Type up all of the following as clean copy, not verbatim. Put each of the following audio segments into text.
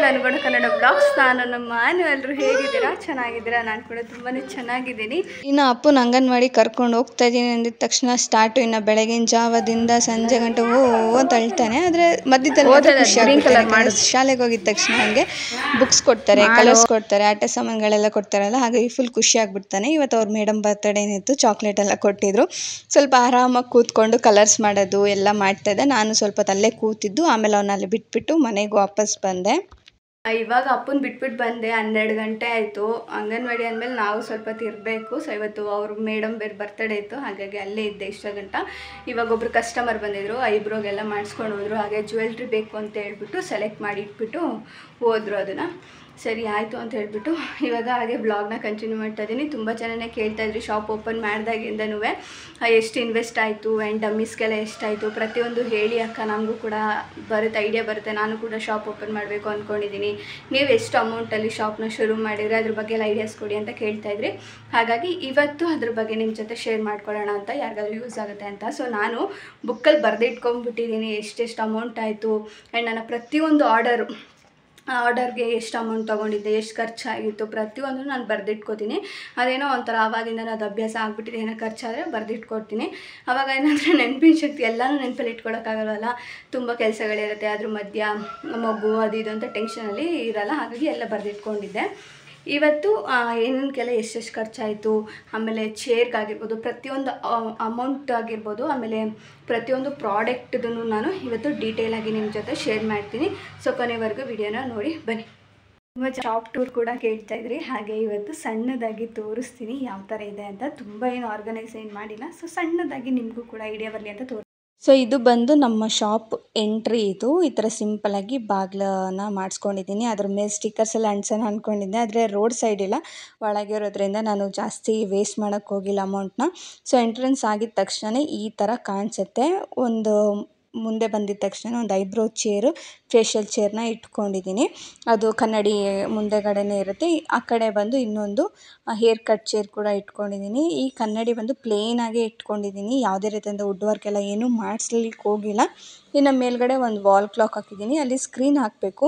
ಅನುಗುಣ ಕನ್ನಡ ಬ್ಲಾಗ್ಸ್. ನಾನು ನಮ್ಮ ಎಲ್ಲರೂ ಹೇಗಿದ್ದೀರಾ? ಚೆನ್ನಾಗಿದ್ದೀರಾ? ನಾನು ಕೂಡ ತುಂಬಾ ಚೆನ್ನಾಗಿದ್ದೀನಿ. ಇನ್ನು ಅಪ್ಪನ ಅಂಗನವಾಡಿ ಕರ್ಕೊಂಡು ಹೋಗ್ತಾ ಇದ್ದೀನಿ ಅಂದಿದ ತಕ್ಷಣ ಸ್ಟಾರ್ಟು. ಇನ್ನು ಬೆಳಗಿನ ಜಾವದಿಂದ ಸಂಜೆ ಗಂಟೆ ಅಂತ ಅಳ್ತಾನೆ. ಆದರೆ ಮಧ್ಯದಲ್ಲಿ ಖುಷಿ ಆಗುತ್ತೆ. ಶಾಲೆಗೆ ಹೋಗಿದ ತಕ್ಷಣ ನನಗೆ ಬುಕ್ಸ್ ಕೊಡ್ತಾರೆ, ಕಲರ್ಸ್ ಕೊಡ್ತಾರೆ, ಆಟ ಸಾಮಾನುಗಳೆಲ್ಲ ಕೊಡ್ತಾರಲ್ಲ, ಹಾಗಾಗಿ ಫುಲ್ ಖುಷಿ ಆಗ್ಬಿಡ್ತಾನೆ. ಇವತ್ತು ಅವ್ರ ಮೇಡಮ್ ಬರ್ತಡೇ ಏನಿತ್ತು, ಚಾಕ್ಲೇಟ್ ಎಲ್ಲ ಕೊಟ್ಟಿದ್ರು. ಸ್ವಲ್ಪ ಆರಾಮಾಗಿ ಕೂತ್ಕೊಂಡು ಕಲರ್ಸ್ ಮಾಡೋದು ಎಲ್ಲ ಮಾಡ್ತಾಯಿದ್ದೆ. ನಾನು ಸ್ವಲ್ಪ ತಲ್ಲೇ ಕೂತಿದ್ದು. ಆಮೇಲೆ ಅವನ್ನ ಅಲ್ಲಿ ಬಿಟ್ಬಿಟ್ಟು ಮನೆಗೆ ವಾಪಸ್ ಬಂದೆ. ಇವಾಗ ಅಪ್ಪನ ಬಿಟ್ಬಿಟ್ಟು ಬಂದೆ. 12 ಗಂಟೆ ಆಯಿತು. ಅಂಗನವಾಡಿ ಅಂದಮೇಲೆ ನಾವು ಸ್ವಲ್ಪ ತಿರ್ಬೇಕು. ಸೊ ಇವತ್ತು ಅವ್ರ ಮೇಡಮ್ ಬೇರೆ ಬರ್ತಡೇ ಇತ್ತು, ಹಾಗಾಗಿ ಅಲ್ಲೇ ಇದ್ದೆ ಇಷ್ಟ ಗಂಟ. ಇವಾಗ ಒಬ್ರು ಕಸ್ಟಮರ್ ಬಂದಿದ್ರು, ಐಬ್ರೋಗೆಲ್ಲ ಮಾಡಿಸ್ಕೊಂಡು ಹೋದ್ರು. ಹಾಗೆ ಜ್ಯುವೆಲ್ರಿ ಬೇಕು ಅಂತ ಹೇಳ್ಬಿಟ್ಟು ಸೆಲೆಕ್ಟ್ ಮಾಡಿ ಇಟ್ಬಿಟ್ಟು ಹೋದ್ರು. ಅದನ್ನು ಸರಿ ಆಯಿತು ಅಂತ ಹೇಳ್ಬಿಟ್ಟು ಇವಾಗ ಹಾಗೆ ಬ್ಲಾಗ್ನ ಕಂಟಿನ್ಯೂ ಮಾಡ್ತಾ ಇದ್ದೀನಿ. ತುಂಬ ಜನನೇ ಕೇಳ್ತಾಯಿದ್ರಿ ಶಾಪ್ ಓಪನ್ ಮಾಡಿದಾಗಿಂದನೂ ಎಷ್ಟು ಇನ್ವೆಸ್ಟ್ ಆಯಿತು ಆ್ಯಂಡ್ ಡಮ್ಮೀಸ್ಗೆಲ್ಲ ಎಷ್ಟಾಯಿತು ಪ್ರತಿಯೊಂದು ಹೇಳಿ ಅಕ್ಕ, ನಮಗೂ ಕೂಡ ಬರುತ್ತೆ, ಐಡಿಯಾ ಬರುತ್ತೆ, ನಾನು ಕೂಡ ಶಾಪ್ ಓಪನ್ ಮಾಡಬೇಕು ಅಂದ್ಕೊಂಡಿದ್ದೀನಿ, ನೀವು ಎಷ್ಟು ಅಮೌಂಟಲ್ಲಿ ಶಾಪ್ನ ಶುರು ಮಾಡಿದರೆ ಅದ್ರ ಬಗ್ಗೆ ಎಲ್ಲ ಐಡಿಯಾಸ್ ಕೊಡಿ ಅಂತ ಕೇಳ್ತಾಯಿದ್ರಿ. ಹಾಗಾಗಿ ಇವತ್ತು ಅದ್ರ ಬಗ್ಗೆ ನಿಮ್ಮ ಜೊತೆ ಶೇರ್ ಮಾಡ್ಕೊಳ್ಳೋಣ ಅಂತ, ಯಾರಿಗಾದ್ರೂ ಯೂಸ್ ಆಗುತ್ತೆ ಅಂತ. ಸೊ ನಾನು ಬುಕ್ಕಲ್ಲಿ ಬರೆದಿಟ್ಕೊಂಡ್ಬಿಟ್ಟಿದ್ದೀನಿ ಎಷ್ಟೆಷ್ಟು ಅಮೌಂಟ್ ಆಯಿತು ಆ್ಯಂಡ್ ನನ್ನ ಪ್ರತಿಯೊಂದು ಆರ್ಡರ್ಗೆ ಎಷ್ಟು ಅಮೌಂಟ್ ತೊಗೊಂಡಿದ್ದೆ, ಎಷ್ಟು ಖರ್ಚಾಗಿತ್ತು ಪ್ರತಿಯೊಂದು ನಾನು ಬರೆದಿಟ್ಕೋತೀನಿ. ಅದೇನೋ ಒಂಥರ ಆವಾಗಿಂದ ಅದು ಅಭ್ಯಾಸ ಆಗಿಬಿಟ್ಟಿದೆ. ಏನೋ ಖರ್ಚಾದರೆ ಬರೆದಿಟ್ಕೊಡ್ತೀನಿ. ಆವಾಗ ಏನಂದರೆ ನೆನಪಿನ ಶಕ್ತಿ ಎಲ್ಲನೂ ನೆನಪಲ್ಲಿ ಇಟ್ಕೊಳಕ್ಕಾಗಲ್ವಲ್ಲ, ತುಂಬ ಕೆಲಸಗಳಿರುತ್ತೆ. ಅದ್ರ ಮಧ್ಯ ಮಗು ಅದು ಇದು ಅಂತ ಟೆನ್ಷನಲ್ಲಿ ಇರಲ್ಲ, ಹಾಗಾಗಿ ಎಲ್ಲ ಬರೆದಿಟ್ಕೊಂಡಿದ್ದೆ. ಇವತ್ತು ಏನೇನಕ್ಕೆಲ್ಲ ಎಷ್ಟೆಷ್ಟು ಖರ್ಚಾಯಿತು, ಆಮೇಲೆ ಚೇರ್ಗಾಗಿರ್ಬೋದು, ಪ್ರತಿಯೊಂದು ಅಮೌಂಟ್ ಆಗಿರ್ಬೋದು, ಆಮೇಲೆ ಪ್ರತಿಯೊಂದು ಪ್ರಾಡಕ್ಟ್ದನ್ನು ನಾನು ಇವತ್ತು ಡೀಟೇಲಾಗಿ ನಿಮ್ಮ ಜೊತೆ ಶೇರ್ ಮಾಡ್ತೀನಿ. ಸೊ ಕೊನೆವರೆಗೂ ವಿಡಿಯೋನ ನೋಡಿ ಬನ್ನಿ. ತುಂಬ ಶಾಪ್ ಟೂರ್ ಕೂಡ ಕೇಳ್ತಾಯಿದ್ರಿ, ಹಾಗೆ ಇವತ್ತು ಸಣ್ಣದಾಗಿ ತೋರಿಸ್ತೀನಿ ಯಾವ ಥರ ಇದೆ ಅಂತ. ತುಂಬ ಏನು ಆರ್ಗನೈಸ್ ಏನು ಮಾಡಿಲ್ಲ, ಸೊ ಸಣ್ಣದಾಗಿ ನಿಮಗೂ ಕೂಡ ಐಡಿಯಾ ಬರಲಿ ಅಂತ ಸೊ ಇದು ಬಂದು ನಮ್ಮ ಶಾಪ್ ಎಂಟ್ರಿ. ಇದು ಈ ಥರ ಸಿಂಪಲಾಗಿ ಬಾಗಿಲನ್ನ ಮಾಡಿಸ್ಕೊಂಡಿದ್ದೀನಿ. ಅದ್ರ ಮೇಲೆ ಸ್ಟಿಕ್ಕರ್ಸ್ ಎಲ್ಲ ಅಂಟಿಸೋಣ ಅಂದ್ಕೊಂಡಿದ್ದೆ, ಆದರೆ ರೋಡ್ ಸೈಡ್ ಇಲ್ಲ, ಒಳಗೆ ಇರೋದ್ರಿಂದ ನಾನು ಜಾಸ್ತಿ ವೇಸ್ಟ್ ಮಾಡೋಕ್ಕೆ ಹೋಗಿಲ್ಲ ಅಮೌಂಟ್ನ. ಸೊ ಎಂಟ್ರೆನ್ಸ್ ಆಗಿದ ತಕ್ಷಣ ಈ ಥರ ಕಾಣಿಸುತ್ತೆ. ಒಂದು ಮುಂದೆ ಬಂದಿದ್ದ ತಕ್ಷಣ ಒಂದು ಐಬ್ರೋ ಚೇರು, ಫೇಶಿಯಲ್ ಚೇರ್ನ ಇಟ್ಕೊಂಡಿದ್ದೀನಿ. ಅದು ಕನ್ನಡಿ ಮುಂದೆಗಡೆನೇ ಇರುತ್ತೆ. ಆ ಕಡೆ ಬಂದು ಇನ್ನೊಂದು ಹೇರ್ ಕಟ್ ಚೇರ್ ಕೂಡ ಇಟ್ಕೊಂಡಿದ್ದೀನಿ. ಈ ಕನ್ನಡಿ ಬಂದು ಪ್ಲೇನಾಗೇ ಇಟ್ಕೊಂಡಿದ್ದೀನಿ, ಯಾವುದೇ ರೀತಿಯಿಂದ ವುಡ್ ವರ್ಕ್ ಎಲ್ಲ ಏನೂ ಮಾಡಿಸ್ಲಿಕ್ಕೆ ಹೋಗಿಲ್ಲ. ಇನ್ನು ಮೇಲ್ಗಡೆ ಒಂದು ವಾಲ್ ಕ್ಲಾಕ್ ಹಾಕಿದ್ದೀನಿ, ಅಲ್ಲಿ ಸ್ಕ್ರೀನ್ ಹಾಕಬೇಕು,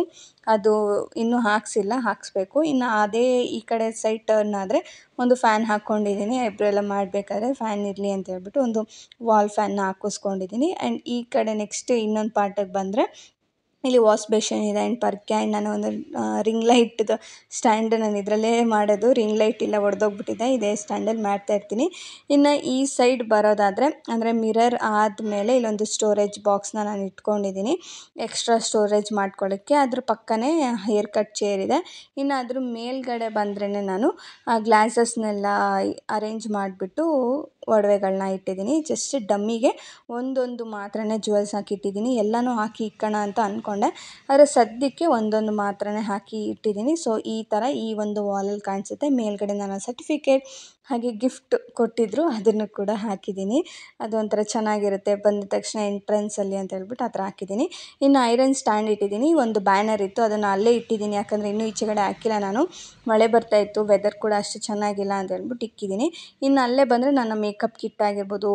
ಅದು ಇನ್ನೂ ಹಾಕಿಸ್ಬೇಕು. ಇನ್ನು ಅದೇ ಈ ಕಡೆ ಸೈಡ್ ಟರ್ನ್ ಆದರೆ ಒಂದು ಫ್ಯಾನ್ ಹಾಕ್ಕೊಂಡಿದ್ದೀನಿ. ಐಬ್ರೋ ಎಲ್ಲ ಮಾಡಬೇಕಾದ್ರೆ ಫ್ಯಾನ್ ಇರಲಿ ಅಂತ ಹೇಳ್ಬಿಟ್ಟು ಒಂದು ವಾಲ್ ಫ್ಯಾನ್ನ ಹಾಕಿಸ್ಕೊಂಡಿದ್ದೀನಿ. ಆ್ಯಂಡ್ ಈ ಕಡೆ ನೆಕ್ಸ್ಟ್ ಇನ್ನೊಂದು ಪಾರ್ಟಿಗೆ ಬಂದರೆ ಇಲ್ಲಿ ವಾಶ್ ಬೇಷನ್ ಇದೆ ಆ್ಯಂಡ್ ಪರ್ಕೆ. ಆ್ಯಂಡ್ ನಾನು ಒಂದು ರಿಂಗ್ ಲೈಟ್ದು ಸ್ಟ್ಯಾಂಡ್ ನಾನು ಇದರಲ್ಲೇ ಮಾಡೋದು, ರಿಂಗ್ ಲೈಟ್ ಇಲ್ಲ ಒಡೆದೋಗ್ಬಿಟ್ಟಿದೆ, ಇದೇ ಸ್ಟ್ಯಾಂಡಲ್ಲಿ ಮಾಡ್ತಾಯಿರ್ತೀನಿ. ಇನ್ನು ಈ ಸೈಡ್ ಬರೋದಾದರೆ ಅಂದರೆ ಮಿರರ್ ಆದಮೇಲೆ ಇಲ್ಲೊಂದು ಸ್ಟೋರೇಜ್ ಬಾಕ್ಸ್ನ ನಾನು ಇಟ್ಕೊಂಡಿದ್ದೀನಿ ಎಕ್ಸ್ಟ್ರಾ ಸ್ಟೋರೇಜ್ ಮಾಡ್ಕೊಳ್ಳೋಕ್ಕೆ. ಅದ್ರ ಪಕ್ಕನೇ ಹೇರ್ ಕಟ್ ಚೇರ್ ಇದೆ. ಇನ್ನು ಅದ್ರ ಮೇಲ್ಗಡೆ ಬಂದ್ರೇ ನಾನು ಗ್ಲಾಸಸ್ನೆಲ್ಲ ಅರೇಂಜ್ ಮಾಡಿಬಿಟ್ಟು ಒಡವೆಗಳನ್ನ ಇಟ್ಟಿದ್ದೀನಿ. ಜಸ್ಟ್ ಡಮ್ಮಿಗೆ ಒಂದೊಂದು ಮಾತ್ರನೇ ಜುವೆಲ್ಸ್ ಹಾಕಿಟ್ಟಿದ್ದೀನಿ. ಎಲ್ಲನೂ ಹಾಕಿ ಇಕ್ಕೋಣ ಅಂತ ಅಂದ್ಕೊಂಡೆ, ಆದರೆ ಸದ್ಯಕ್ಕೆ ಒಂದೊಂದು ಮಾತ್ರನೇ ಹಾಕಿ ಇಟ್ಟಿದ್ದೀನಿ. ಸೊ ಈ ಥರ ಈ ಒಂದು ವಾಲಲ್ಲಿ ಕಾಣಿಸುತ್ತೆ. ಮೇಲ್ಗಡೆ ನಾನು ಸರ್ಟಿಫಿಕೇಟ್ ಹಾಗೆ ಗಿಫ್ಟ್ ಕೊಟ್ಟಿದ್ದರು, ಅದನ್ನು ಕೂಡ ಹಾಕಿದ್ದೀನಿ. ಅದೊಂಥರ ಚೆನ್ನಾಗಿರುತ್ತೆ ಬಂದ ತಕ್ಷಣ ಎಂಟ್ರೆನ್ಸಲ್ಲಿ ಅಂತ ಹೇಳ್ಬಿಟ್ಟು ಆ ಥರ ಹಾಕಿದ್ದೀನಿ. ಇನ್ನು ಐರನ್ ಸ್ಟ್ಯಾಂಡ್ ಇಟ್ಟಿದ್ದೀನಿ. ಒಂದು ಬ್ಯಾನರ್ ಇತ್ತು, ಅದನ್ನು ಅಲ್ಲೇ ಇಟ್ಟಿದ್ದೀನಿ, ಯಾಕಂದರೆ ಇನ್ನೂ ಈಚೆಗಡೆ ಹಾಕಿಲ್ಲ ನಾನು, ಮಳೆ ಬರ್ತಾಯಿತ್ತು, ವೆದರ್ ಕೂಡ ಅಷ್ಟು ಚೆನ್ನಾಗಿಲ್ಲ ಅಂತ ಹೇಳ್ಬಿಟ್ಟು ಇಕ್ಕಿದ್ದೀನಿ. ಇನ್ನು ಅಲ್ಲೇ ಬಂದರೆ ನನ್ನ ಮೇಕಪ್ ಕಿಟ್ ಆಗಿರ್ಬೋದು,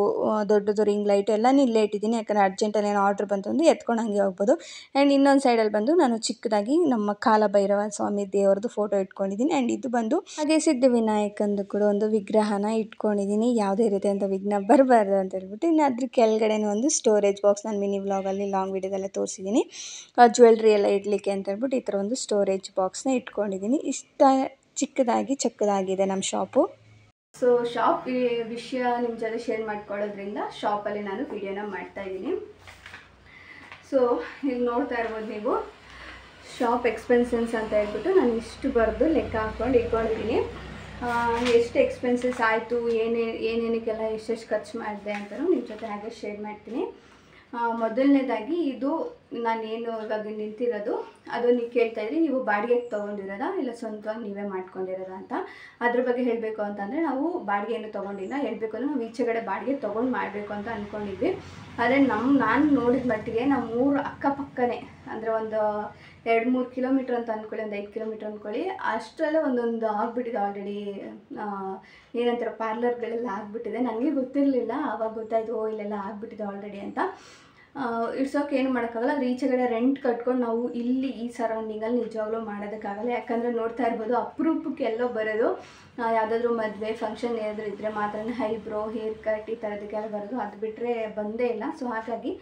ದೊಡ್ಡದು ರಿಂಗ್ ಲೈಟ್ ಎಲ್ಲನೂ ಇಲ್ಲೇ ಇಟ್ಟಿದ್ದೀನಿ, ಯಾಕಂದರೆ ಅರ್ಜೆಂಟಲ್ಲಿ ಏನೋ ಆರ್ಡ್ರ್ ಬಂತು ಅಂದರೆ ಎತ್ಕೊಂಡು ಹಂಗೆ ಹೋಗ್ಬೋದು. ಆ್ಯಂಡ್ ಇನ್ನೊಂದು ಸೈಡಲ್ಲಿ ಬಂದು ನಾನು ಚಿಕ್ಕದಾಗಿ ನಮ್ಮ ಕಾಲಭೈರವ ಸ್ವಾಮಿ ದೇವ್ರದ್ದು ಫೋಟೋ ಇಟ್ಕೊಂಡಿದ್ದೀನಿ. ಆ್ಯಂಡ್ ಇದು ಬಂದು ಹಾಗೆ ಸಿದ್ಧಿವಿನಾಯಕಂದು ಕೂಡ ಒಂದು ವಿಗ್ರಹನ ಇಟ್ಕೊಂಡಿದ್ದೀನಿ, ಯಾವುದೇ ರೀತಿಯಂಥ ವಿಘ್ನ ಬರಬಾರ್ದು ಅಂತ ಹೇಳ್ಬಿಟ್ಟು. ಇನ್ನು ಅದ್ರ ಕೆಳಗಡೆನೂ ಒಂದು ಸ್ಟೋರೇಜ್ ಬಾಕ್ಸ್, ನಾನು ಮಿನಿ ವ್ಲಾಗಲ್ಲಿ ಲಾಂಗ್ ವೀಡಿಯೋದಲ್ಲೇ ತೋರಿಸಿದ್ದೀನಿ, ಜ್ಯುವೆಲ್ರಿ ಎಲ್ಲ ಇಡಲಿಕ್ಕೆ ಅಂತ ಹೇಳ್ಬಿಟ್ಟು ಈ ಥರ ಒಂದು ಸ್ಟೋರೇಜ್ ಬಾಕ್ಸ್ನ ಇಟ್ಕೊಂಡಿದ್ದೀನಿ. ಇಷ್ಟ ಚಿಕ್ಕದಾಗಿದೆ ನಮ್ಮ ಶಾಪು. ಸೊ ಶಾಪ್ ವಿಷಯ ನಿಮ್ಮ ಜೊತೆ ಶೇರ್ ಮಾಡ್ಕೊಳ್ಳೋದ್ರಿಂದ ಶಾಪಲ್ಲಿ ನಾನು ವಿಡಿಯೋನ ಮಾಡ್ತಾಯಿದ್ದೀನಿ. ಸೊ ಈಗ ನೋಡ್ತಾ ಇರ್ಬೋದು ನೀವು, ಶಾಪ್ ಎಕ್ಸ್ಪೆನ್ಸಸ್ ಅಂತ ಹೇಳ್ಬಿಟ್ಟು ನಾನು ಇಷ್ಟು ಬರೆದು ಲೆಕ್ಕ ಹಾಕ್ಕೊಂಡು ಇಟ್ಕೊಂಡಿದ್ದೀನಿ. ಎಷ್ಟು ಎಕ್ಸ್ಪೆನ್ಸಸ್ ಆಯಿತು, ಏನೇನಕ್ಕೆಲ್ಲ ಎಷ್ಟೆಷ್ಟು ಖರ್ಚು ಮಾಡಿದೆ ಅಂತಲೂ ನಿಮ್ಮ ಜೊತೆ ಹಾಗೆ ಶೇರ್ ಮಾಡ್ತೀನಿ. ಮೊದಲನೇದಾಗಿ ಇದು ನಾನೇನು ಇವಾಗ ನಿಂತಿರೋದು, ಅದು ನೀವು ಕೇಳ್ತಾಯಿದ್ರಿ ನೀವು ಬಾಡಿಗೆಗೆ ತೊಗೊಂಡಿರೋದಾ ಇಲ್ಲ ಸ್ವಂತವಾಗಿ ನೀವೇ ಮಾಡ್ಕೊಂಡಿರೋದಾ ಅಂತ. ಅದ್ರ ಬಗ್ಗೆ ಹೇಳಬೇಕು ಅಂತಂದರೆ ನಾವು ಬಾಡಿಗೆ ಏನು ತೊಗೊಂಡಿಲ್ಲ. ಹೇಳಬೇಕು ಅಂದರೆ ನಾವು ಈಚೆಗಡೆ ಬಾಡಿಗೆ ತೊಗೊಂಡು ಮಾಡಬೇಕು ಅಂತ ಅಂದ್ಕೊಂಡಿದ್ವಿ. ಆದರೆ ನಾನು ನೋಡಿದ ಮಟ್ಟಿಗೆ ನಾವು 3 ಅಕ್ಕಪಕ್ಕನೇ, ಅಂದರೆ ಒಂದು 2-3 ಕಿಲೋಮೀಟ್ರ್ ಅಂತ ಅಂದ್ಕೊಳ್ಳಿ, ಒಂದು 5 ಕಿಲೋಮೀಟ್ರ್ ಅಂದ್ಕೊಳ್ಳಿ, ಅಷ್ಟರಲ್ಲೇ ಒಂದೊಂದು ಆಗಿಬಿಟ್ಟಿದೆ ಆಲ್ರೆಡಿ. ಏನಂತಾರೆ ಪಾರ್ಲರ್ಗಳೆಲ್ಲ ಆಗಿಬಿಟ್ಟಿದೆ. ನನಗೆ ಗೊತ್ತಿರಲಿಲ್ಲ, ಆವಾಗ ಗೊತ್ತಾಯಿತು, ಇಲ್ಲೆಲ್ಲ ಆಗಿಬಿಟ್ಟಿದೆ ಆಲ್ರೆಡಿ ಅಂತ. ಇಡ್ಸೋಕೆ ಏನು ಮಾಡೋಕ್ಕಾಗಲ್ಲ. ಅದ್ರ ಈಚೆಗಡೆ ರೆಂಟ್ ಕಟ್ಕೊಂಡು ನಾವು ಇಲ್ಲಿ ಈ ಸರೌಂಡಿಂಗಲ್ಲಿ ನಿಜವಾಗ್ಲೂ ಮಾಡೋದಕ್ಕಾಗಲ್ಲ. ಯಾಕಂದರೆ ನೋಡ್ತಾ ಇರ್ಬೋದು ಅಪರೂಪಕ್ಕೆ ಎಲ್ಲೋ ಬರೋದು, ಯಾವುದಾದ್ರೂ ಮದುವೆ ಫಂಕ್ಷನ್ ಏನಾದರೂ ಇದ್ದರೆ ಮಾತ್ರ ಐಬ್ರೋ ಹೇರ್ ಕಟ್ ಈ ಥರದಕ್ಕೆಲ್ಲ ಬರೋದು. ಅದು ಬಿಟ್ಟರೆ ಬಂದೇ ಇಲ್ಲ. ಸೊ ಹಾಗಾಗಿ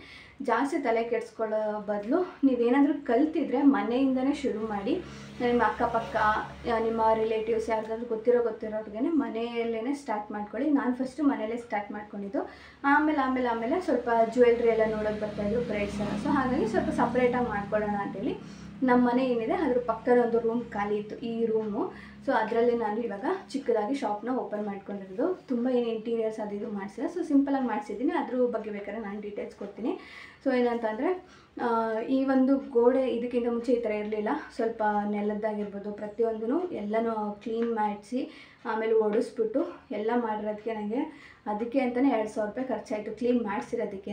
ಜಾಸ್ತಿ ತಲೆ ಕೆಡಿಸ್ಕೊಳ್ಳೋ ಬದಲು ನೀವೇನಾದರೂ ಕಲ್ತಿದ್ರೆ ಮನೆಯಿಂದನೇ ಶುರು ಮಾಡಿ. ನಿಮ್ಮ ಅಕ್ಕಪಕ್ಕ ನಿಮ್ಮ ರಿಲೇಟಿವ್ಸ್ ಯಾರಿಗಾದ್ರೂ ಗೊತ್ತಿರೋರಿಗೆ ಮನೆಯಲ್ಲೇ ಸ್ಟಾರ್ಟ್ ಮಾಡ್ಕೊಳ್ಳಿ. ನಾನು ಫಸ್ಟು ಮನೆಯಲ್ಲೇ ಸ್ಟಾರ್ಟ್ ಮಾಡ್ಕೊಂಡಿದ್ದು. ಆಮೇಲೆ ಸ್ವಲ್ಪ ಜ್ಯುವೆಲ್ರಿ ಎಲ್ಲ ನೋಡೋದು ಬರ್ತಾಯಿದ್ರು ಬ್ರೈಡ್ಸ್ ಎಲ್ಲ. ಸೊ ಹಾಗಾಗಿ ಸ್ವಲ್ಪ ಸಪ್ರೇಟಾಗಿ ಮಾಡ್ಕೊಳ್ಳೋಣ ಅಂತೇಳಿ ನಮ್ಮ ಮನೆ ಏನಿದೆ ಅದ್ರ ಪಕ್ಕದ ಒಂದು ರೂಮ್ ಖಾಲಿ ಇತ್ತು, ಈ ರೂಮು. ಸೊ ಅದರಲ್ಲಿ ನಾನು ಇವಾಗ ಚಿಕ್ಕದಾಗಿ ಶಾಪ್ನ ಓಪನ್ ಮಾಡ್ಕೊಂಡಿರೋದು. ತುಂಬ ಏನು ಇಂಟೀರಿಯರ್ಸ್ ಅದು ಇದು ಮಾಡಿಸಿಲ್ಲ. ಸೊ ಸಿಂಪಲಾಗಿ ಮಾಡಿಸಿದ್ದೀನಿ. ಅದ್ರ ಬಗ್ಗೆ ಬೇಕಾದ್ರೆ ನಾನು ಡೀಟೇಲ್ಸ್ ಕೊಡ್ತೀನಿ. ಸೊ ಏನಂತಂದರೆ ಈ ಒಂದು ಗೋಡೆ ಇದಕ್ಕಿಂತ ಮುಂಚೆ ಈ ಥರ ಇರಲಿಲ್ಲ. ಸ್ವಲ್ಪ ನೆಲದ್ದಾಗಿರ್ಬೋದು ಪ್ರತಿಯೊಂದೂ ಎಲ್ಲನೂ ಕ್ಲೀನ್ ಮಾಡಿಸಿ ಆಮೇಲೆ ಒಡಿಸ್ಬಿಟ್ಟು ಎಲ್ಲ ಮಾಡಿರೋದಕ್ಕೆ ನನಗೆ ಅದಕ್ಕೆ ಅಂತಲೇ 2,000 ರೂಪಾಯಿ ಖರ್ಚಾಯಿತು ಕ್ಲೀನ್ ಮಾಡಿಸಿರೋದಕ್ಕೆ.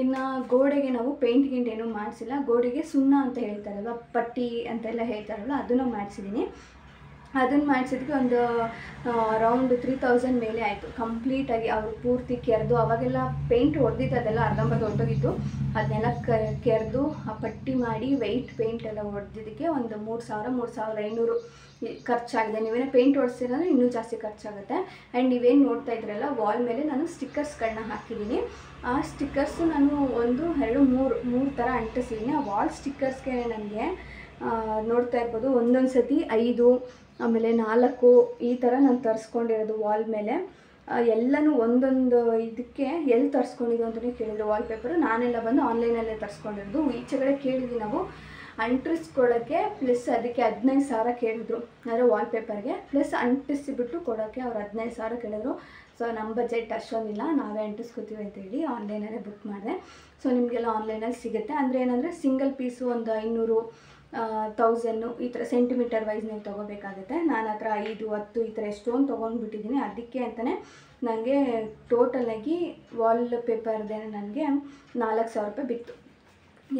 ಇನ್ನು ಗೋಡೆಗೆ ನಾವು ಪೇಂಟ್ ಗಿಂಟ್ ಏನೂ ಮಾಡಿಸಿಲ್ಲ. ಗೋಡೆಗೆ ಸುಣ್ಣ ಅಂತ ಹೇಳ್ತಾರಲ್ವ, ಪಟ್ಟಿ ಅಂತೆಲ್ಲ ಹೇಳ್ತಾರಲ್ವ, ಅದನ್ನು ಮಾಡಿಸಿದ್ದೀನಿ. ಅದನ್ನು ಮಾಡಿಸಿದಕ್ಕೆ ಒಂದು ಅರೌಂಡ್ 3,000 ಮೇಲೆ ಆಯಿತು ಕಂಪ್ಲೀಟಾಗಿ. ಅವರು ಪೂರ್ತಿ ಕೆರೆದು ಅವಾಗೆಲ್ಲ ಪೇಂಟ್ ಹೊಡೆದಿದ್ದು ಅದೆಲ್ಲ ಅರ್ಧಂಬರ್ಧ ಹೊರಟೋಗಿತ್ತು. ಅದನ್ನೆಲ್ಲ ಕೆರೆದು ಆ ಪಟ್ಟಿ ಮಾಡಿ ವೈಟ್ ಪೇಂಟ್ ಎಲ್ಲ ಹೊಡೆದಿದ್ದಕ್ಕೆ ಒಂದು 3,000-3,500 ಖರ್ಚಾಗಿದೆ. ನೀವೇನೋ ಪೇಂಟ್ ಹೊಡಿಸಿದ್ರೆ ಇನ್ನೂ ಜಾಸ್ತಿ ಖರ್ಚಾಗುತ್ತೆ. ಆ್ಯಂಡ್ ನೀವೇನು ನೋಡ್ತಾ ಇದ್ರಲ್ಲ ವಾಲ್ ಮೇಲೆ ನಾನು ಸ್ಟಿಕ್ಕರ್ಸ್ಗಳನ್ನ ಹಾಕಿದ್ದೀನಿ. ಆ ಸ್ಟಿಕ್ಕರ್ಸು ನಾನು 1, 2, 3 ಥರ ಅಂಟಿಸಿದ್ದೀನಿ. ಆ ವಾಲ್ ಸ್ಟಿಕ್ಕರ್ಸ್ಗೆ ನನಗೆ ನೋಡ್ತಾ ಇರ್ಬೋದು ಒಂದೊಂದು ಸತಿ 5 ಆಮೇಲೆ 4 ಈ ಥರ ನಾನು ತರಿಸ್ಕೊಂಡಿರೋದು ವಾಲ್ ಮೇಲೆ. ಎಲ್ಲನೂ ಒಂದೊಂದು ಇದಕ್ಕೆ ಎಲ್ಲಿ ತರಿಸ್ಕೊಂಡಿದ್ದು ಅಂತಲೇ ಕೇಳಿದ್ರು. ವಾಲ್ಪೇಪರು ನಾನೆಲ್ಲ ಬಂದು ಆನ್ಲೈನಲ್ಲೇ ತರಿಸ್ಕೊಂಡಿರೋದು. ಈಚೆಗಡೆ ಕೇಳಿದ್ವಿ ನಾವು ಅಂಟಿಸ್ಕೊಳ್ಳೋಕ್ಕೆ, ಪ್ಲಸ್ ಅದಕ್ಕೆ 15,000 ಕೇಳಿದ್ರು. ಅಂದರೆ ವಾಲ್ಪೇಪರ್ಗೆ ಪ್ಲಸ್ ಅಂಟಿಸಿಬಿಟ್ಟು ಕೊಡೋಕ್ಕೆ ಅವ್ರು 15,000 ಕೇಳಿದ್ರು. ಸೊ ನಮ್ಮ ಬಜೆಟ್ ಅಷ್ಟೊಂದಿಲ್ಲ, ನಾವೇ ಅಂಟಿಸ್ಕೊತೀವಿ ಅಂತೇಳಿ ಆನ್ಲೈನಲ್ಲೇ ಬುಕ್ ಮಾಡಿದೆ. ಸೊ ನಿಮಗೆಲ್ಲ ಆನ್ಲೈನಲ್ಲಿ ಸಿಗುತ್ತೆ. ಅಂದರೆ ಏನಂದರೆ ಸಿಂಗಲ್ ಪೀಸು ಒಂದು 500, 1000 ಈ ಥರ ಸೆಂಟಿಮೀಟರ್ ವೈಸ್ ನೀವು ತೊಗೋಬೇಕಾಗುತ್ತೆ. ನಾನು ಹತ್ರ 5, 10 ಈ ಥರ ಎಷ್ಟೊಂದು ತೊಗೊಂಡ್ಬಿಟ್ಟಿದ್ದೀನಿ. ಅದಕ್ಕೆ ಅಂತಲೇ ನನಗೆ ಟೋಟಲಾಗಿ ವಾಲ್ ಪೇಪರ್ದೇನೆ ನನಗೆ 4,000 ರೂಪಾಯಿ ಬಿತ್ತು.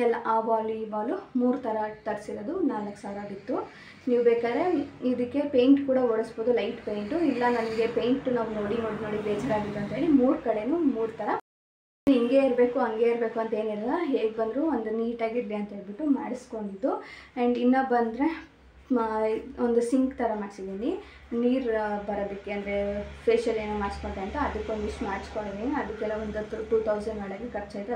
ಎಲ್ಲ ಆ ವಾಲು ಈ ವಾಲು 3 ಥರ ತರಿಸಿರೋದು 4,000 ಬಿತ್ತು. ನೀವು ಬೇಕಾದ್ರೆ ಇದಕ್ಕೆ ಪೇಂಟ್ ಕೂಡ ಓಡಿಸ್ಬೋದು, ಲೈಟ್ ಪೇಂಟು. ಇಲ್ಲ ನನಗೆ ಪೇಂಟ್ ನಾವು ನೋಡಿ ಬೇಜಾರಾಗಿದೆ ಅಂತೇಳಿ 3 ಕಡೆನೂ 3 ಥರ ಹಿಂಗೆ ಇರಬೇಕು ಹಂಗೆ ಇರಬೇಕು ಅಂತ ಏನಿಲ್ಲ, ಹೇಗೆ ಬಂದರೂ ಒಂದು ನೀಟಾಗಿರಲಿ ಅಂತ ಹೇಳ್ಬಿಟ್ಟು ಮಾಡಿಸ್ಕೊಂಡಿದ್ದು. ಆ್ಯಂಡ್ ಇನ್ನೂ ಬಂದರೆ ಒಂದು ಸಿಂಕ್ ಥರ ಮಾಡಿಸಿದ್ದೀನಿ ನೀರು ಬರೋದಕ್ಕೆ, ಅಂದರೆ ಫೇಶಿಯಲ್ ಏನೋ ಮಾಡಿಸ್ಕೊಂಡೆ ಅಂತ ಅದಕ್ಕೊಂದಿಷ್ಟು ಮಾಡಿಸ್ಕೊಂಡಿದ್ದೀನಿ. ಅದಕ್ಕೆಲ್ಲ ಒಂದು 2,000 ಒಳಗೆ ಖರ್ಚಾಯಿತು.